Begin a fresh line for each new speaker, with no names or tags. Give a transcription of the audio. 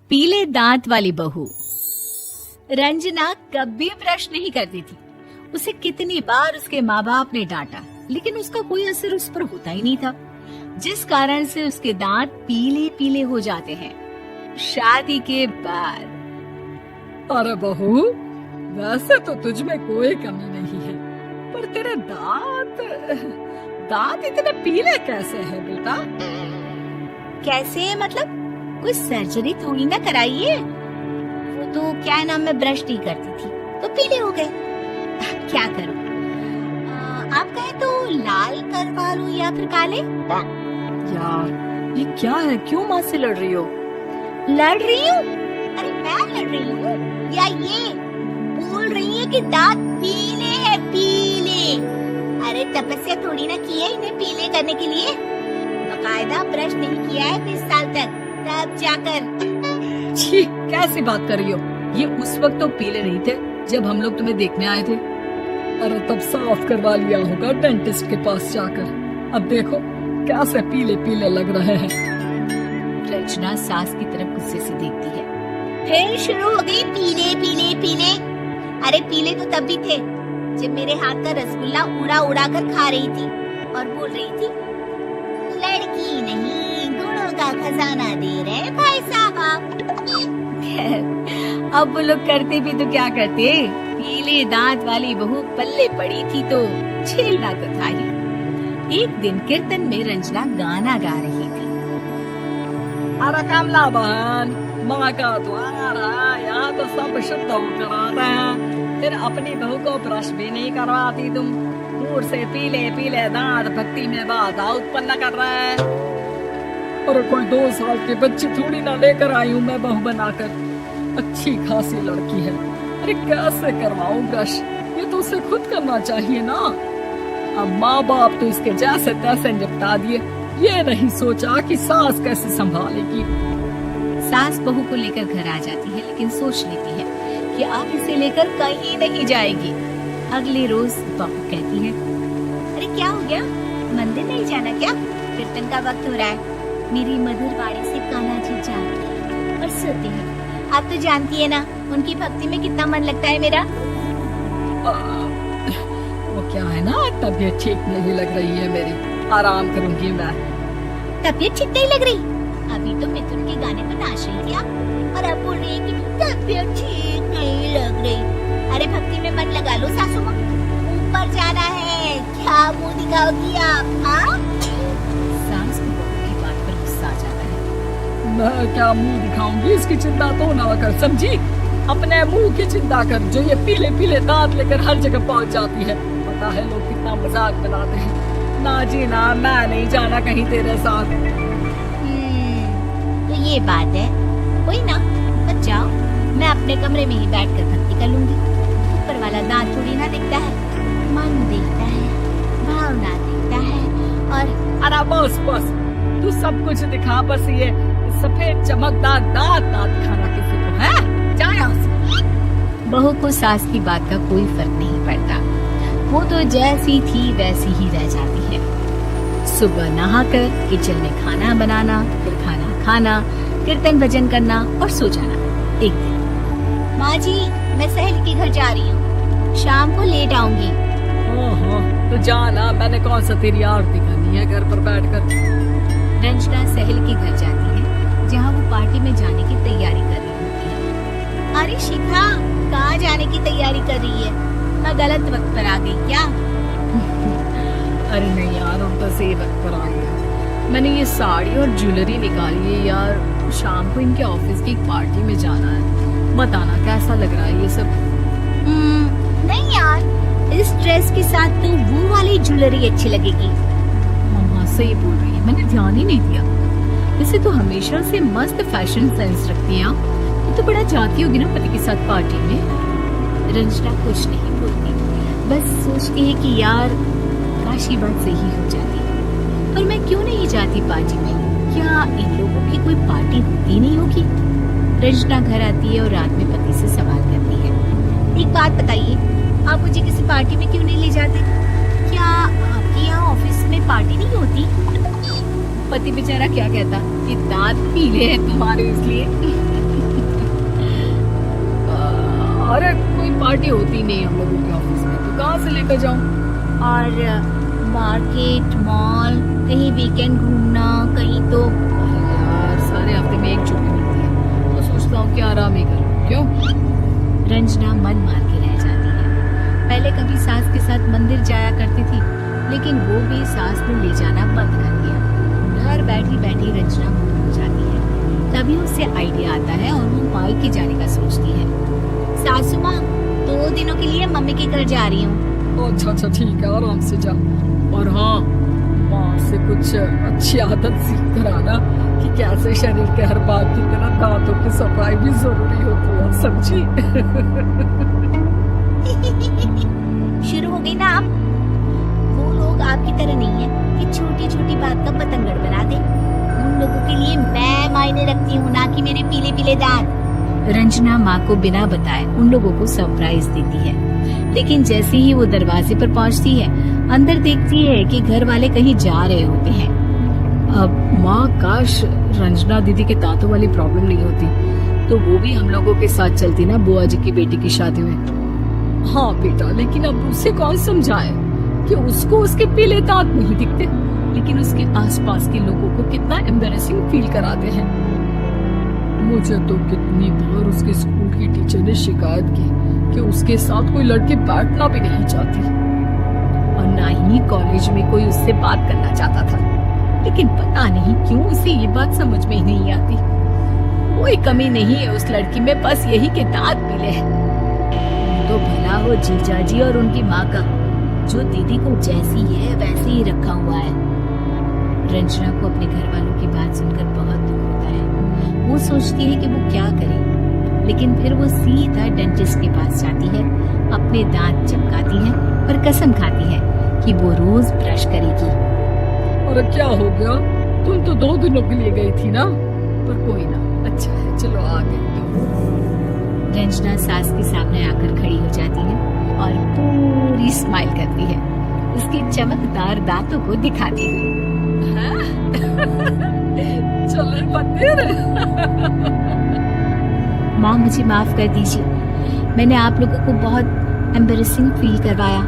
पीले दांत वाली बहू। रंजना कभी ब्रश नहीं करती थी। उसे कितनी बार उसके माँ बाप ने डांटा, लेकिन उसका कोई असर उस पर होता ही नहीं था, जिस कारण से उसके दांत पीले पीले हो जाते हैं। शादी के बाद
अरे बहू, वैसे तो तुझ में कोई कमी नहीं है, पर तेरे दांत इतने पीले कैसे हैं बेटा?
कैसे मतलब? कोई सर्जरी थोड़ी ना कराइए। वो तो क्या है ना, मैं ब्रश नहीं करती थी तो पीले हो गए। क्या करूं? आप कहें तो लाल करवा लूं या फिर काले?
यार ये क्या है, क्यों माँ से लड़ रही हो?
लड़ रही हूँ? अरे मैं लड़ रही हूँ या ये बोल रही है कि दांत पीले हैं, पीले। अरे तपस्या थोड़ी ना की है इन्हें पीले करने के लिए। बकायदा ब्रश नहीं किया है 20 साल तक, तब जाकर।
छी, कैसी बात कर रही हो? ये उस वक्त तो पीले नहीं थे जब हम लोग तुम्हें देखने आए थे। अरे तब साफ करवा लिया होगा डेंटिस्ट के पास जाकर। अब देखो कैसे पीले पीले लग रहे हैं।
रचना सास की तरफ गुस्से से देखती है। फिर शुरू हो गई पीले पीले पीले। अरे पीले तो तब भी थे जब मेरे हाथ का रसगुल्ला उड़ा उड़ा कर खा रही थी और बोल रही थी, लड़की नहीं गुणों का खजाना दे रहे भाई साहब। अब वो लोग करते भी तो क्या करते, पीले दांत वाली बहू पल्ले पड़ी थी तो झेलना तो था ही। एक दिन कीर्तन में रंजना गाना गा रही थी।
अरे कमला बहन, माँ का द्वार है, यहाँ तो सब शुद्ध होकर आते हैं, फिर अपनी बहू को ब्रश भी नहीं करवाती तुम। दूर से पीले पीले दांत भक्ति में बाधा उत्पन्न कर रहे हैं। अरे कोई 2 साल के बच्ची थोड़ी ना लेकर आई हूँ मैं बहू बनाकर। अच्छी खासी लड़की है, अरे कैसे करवाऊं ब्रश? ये तो उसे खुद करना चाहिए ना। अब माँ बाप तो इसके जैसे तैसे निपटा दिए, ये नहीं सोचा कि सास कैसे संभालेगी।
सास बहू को लेकर घर आ जाती है, लेकिन सोच लेती है कि अब इसे लेकर कहीं नहीं जाएगी। अगले रोज बहू कहती है, अरे क्या हो गया, मंदिर नहीं जाना क्या? कीर्तन का वक्त हो रहा है। मेरी मधुर वाणी से कान्हा जी जाते हैं और सोते हैं। आप तो जानती है ना उनकी भक्ति में कितना मन लगता है मेरा।
वो क्या है ना, तबीयत ठीक नहीं लग रही है मेरी, आराम करूंगी मैं।
तबीयत ठीक नहीं लग रही? अभी तो मिथुन के गाने पर नाच रही थी आप, और अब बोल रही है कि तबीयत ठीक नहीं लग रही। अरे भक्ति में मन लगा लो सासू माँ, ऊपर जाना है, क्या मुंह दिखाओगी आप? हाँ? सास को बहू की बात पर गुस्सा आ जाता है।
मैं क्या मुंह दिखाऊंगी, इसकी चिंता तो ना कर, समझी? अपने मुंह की चिंता कर, जो ये पीले पीले दांत लेकर हर जगह पहुंच जाती है। पता है लोग कितना मजाक बनाते हैं। ना जी ना, मैं नहीं जाना कहीं तेरे साथ।
तो ये बात है, कोई ना, मत जाओ, मैं अपने कमरे में ही बैठकर भक्ति कर लूंगी। ऊपर वाला दांत थोड़ी ना दिखता है, मन देखता है, भावना देखता है। और
अरे बस बस, तू सब कुछ दिखा, बस ये सफेद चमकदार दांत खाना किसी को है? जा यहाँ से।
बहू को सास की बात का कोई फर्क नहीं पड़ता, वो तो जैसी थी वैसी ही रह जाती है। सुबह नहाकर किचन में खाना बनाना, फिर खाना खाना, कीर्तन भजन करना और सो जाना। एक दिन, माँ जी मैं सहेली के घर जा रही हूँ, शाम को लेट आऊंगी।
हाँ, तो जाना, मैंने कौन सा तेरी आरती करनी है घर पर बैठकर।
रंजना सहेली के घर जाती है, जहाँ वो पार्टी में जाने की तैयारी कर रही होती है। अरे शिखा, कहाँ जाने की तैयारी कर रही है? मैं गलत वक्त पर आ गई क्या?
अरे नहीं यार, हम तो सही वक्त पर आ गए। मैंने ये साड़ी और ज्वेलरी निकाली है यार, शाम को इनके ऑफिस की एक पार्टी में जाना है। बताना कैसा लग रहा है ये सब?
नहीं यार, इस ड्रेस के साथ तो वो वाली ज्वेलरी अच्छी लगेगी।
मम्मा सही बोल रही है, मैंने ध्यान ही नहीं दिया। वैसे तो हमेशा से मस्त फैशन सेंस रखती है। ये तो बड़ा जाती होगी ना पति के साथ पार्टी में।
रंजना कुछ नहीं बोलती, बस सोचती है कि यार काश ये बात सही हो जाती, पर मैं क्यों नहीं जाती पार्टी में? क्या इन लोगों की कोई पार्टी होती नहीं होगी? रंजना घर आती है और रात में पति से सवाल करती है, एक बात बताइए, आप मुझे किसी पार्टी में क्यों नहीं ले जाते? क्या आपके यहाँ ऑफिस में पार्टी नहीं होती?
पति बेचारा क्या कहता कि दांत पीले हैं तुम्हारे इसलिए। अरे कोई पार्टी होती नहीं हम लोगों के ऑफिस में, तो कहाँ से लेकर जाऊँ?
और मार्केट, मॉल, कहीं वीकेंड घूमना, कहीं तो।
अरे यार, सारे हफ्ते में एक छुट्टी मिलती है, तो सोचता हूँ कि आराम ही करूँ। क्यों?
रंजना मन मार के रह जाती है। पहले कभी सास के साथ मंदिर जाया करती थी, लेकिन वो भी सास ने ले जाना बंद कर दिया। घर बैठी बैठी रंजना बोर हो जाती है। तभी उसे आइडिया आता है और वो मायके जाने का सोचती है। सासू माँ, 2 दिनों के लिए मम्मी के घर जा रही हूँ।
अच्छा अच्छा, ठीक है, आराम से जा। और हाँ, माँ से कुछ अच्छी आदत सीख कर आना कि कैसे शरीर के हर भाग की तरह दांतों की सफाई भी जरूरी होती है, समझी?
शुरू हो गई ना आप। वो लोग आपकी तरह नहीं है कि छोटी छोटी बात का पतंगड़ बना दे। उन लोगों के लिए मैं मायने रखती हूँ, ना कि मेरे पीले पीले दांत। रंजना माँ को बिना बताए उन लोगों को सरप्राइज देती है, लेकिन जैसे ही वो दरवाजे पर पहुँचती है, अंदर देखती है कि घर वाले कहीं जा रहे होते हैं।
अब माँ, काश रंजना दीदी के दांतों वाली प्रॉब्लम नहीं होती, तो वो भी हम लोगों के साथ चलती ना बुआ जी की बेटी की शादी में। हाँ बेटा, लेकिन अब उसे कौन समझाए कि उसको उसके पीले दांत नहीं दिखते, लेकिन उसके आसपास के लोगों को कितना एम्बैरेसिंग फील कराते हैं। मुझे तो कितनी बार उसके स्कूल की टीचर ने शिकायत की कि उसके साथ कोई लड़की बैठना भी नहीं चाहती, और ना ही कॉलेज में कोई उससे बात करना चाहता था। लेकिन पता नहीं क्यों उसे ये बात समझ में ही नहीं आती। कोई कमी नहीं है उस लड़की में, बस यही के दांत पीले हैं। तो भला हो जीजा जी और उनकी माँ का, जो दीदी को जैसी है वैसे ही रखा हुआ है। रंजना को अपने घर वालों की बात सुनकर बहुत दुख होता है। वो सोचती है कि वो क्या करे, लेकिन फिर वो सीधा डेंटिस्ट के पास जाती है, अपने दांत चमकाती है और कसम खाती है कि वो रोज ब्रश करेगी। और क्या हो गया? तुम तो 2 दिनों के लिए गई थी ना, पर कोई ना, अच्छा है, चलो आ गई तो। रंजना सास के सामने आकर खड़ी हो जाती है और पूरी स्माइल करती है, उसके चमकदार दांतों को दिखाती है। चलो मंदिर। माँ, मुझे माफ कर दीजिए, मैंने आप लोगों को बहुत एम्बैरेसिंग फील करवाया।